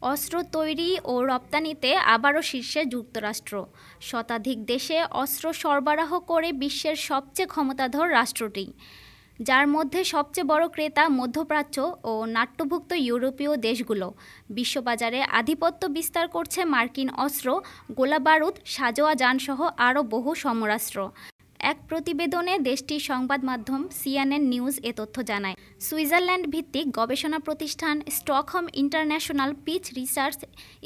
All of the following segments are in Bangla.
অস্ত্র তৈরি ও রপ্তানিতে আবারও শীর্ষে যুক্তরাষ্ট্র। শতাধিক দেশে অস্ত্র সরবরাহ করে বিশ্বের সবচেয়ে ক্ষমতাধর রাষ্ট্রটি, যার মধ্যে সবচেয়ে বড় ক্রেতা মধ্যপ্রাচ্য ও নাট্যভুক্ত ইউরোপীয় দেশগুলো। বিশ্ববাজারে আধিপত্য বিস্তার করছে মার্কিন অস্ত্র, গোলাবারুদ, সাঁজোয়া যানসহ আরও বহু সমরাস্ত্র। এক প্রতিবেদনে দেশটির সংবাদ মাধ্যম সিএনএন নিউজ এ তথ্য জানায়। সুইজারল্যান্ড ভিত্তিক গবেষণা প্রতিষ্ঠান স্টকহোম ইন্টারন্যাশনাল পিস রিসার্চ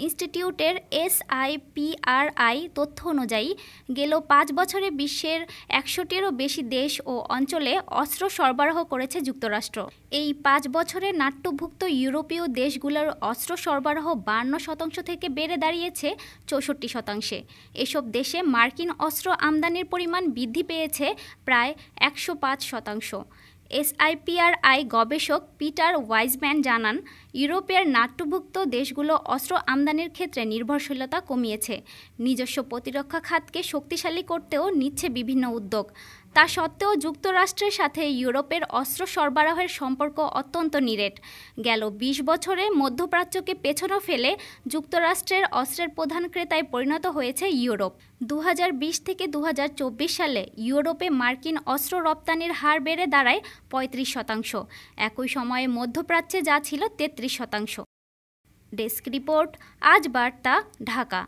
ইনস্টিটিউটের SIPRI তথ্য অনুযায়ী গেল 5 বছরে বিশ্বের 100টিরও বেশি দেশ ও অঞ্চলে অস্ত্র সরবরাহ করেছে যুক্তরাষ্ট্র। এই 5 বছরে নাট্যভুক্ত ইউরোপীয় দেশগুলোর অস্ত্র সরবরাহ 52% থেকে বেড়ে দাঁড়িয়েছে 64%। এসব দেশে মার্কিন অস্ত্র আমদানির পরিমাণ বৃদ্ধি পেয়েছে প্রায় 105%। SIPRI গবেষক পিটার ওয়াইজম্যান জানান, ইউরোপের নাট্যভুক্ত দেশগুলো অস্ত্র আমদানির ক্ষেত্রে নির্ভরশীলতা কমিয়েছে, নিজস্ব প্রতিরক্ষা খাতকে শক্তিশালী করতেও নিচ্ছে বিভিন্ন উদ্যোগ। তা সত্ত্বেও যুক্তরাষ্ট্রের সাথে ইউরোপের অস্ত্র সরবরাহের সম্পর্ক অত্যন্ত নিরেট। গেল 20 বছরে মধ্যপ্রাচ্যকে পেছনে ফেলে যুক্তরাষ্ট্রের অস্ত্রের প্রধান ক্রেতায় পরিণত হয়েছে ইউরোপ। 2020 থেকে 2024 সালে ইউরোপে মার্কিন অস্ত্র রপ্তানির হার বেড়ে দাঁড়ায় 35%। একই সময়ে মধ্যপ্রাচ্যে যা ছিল 33%। ডেস্ক রিপোর্ট, আজ বার্তা, ঢাকা।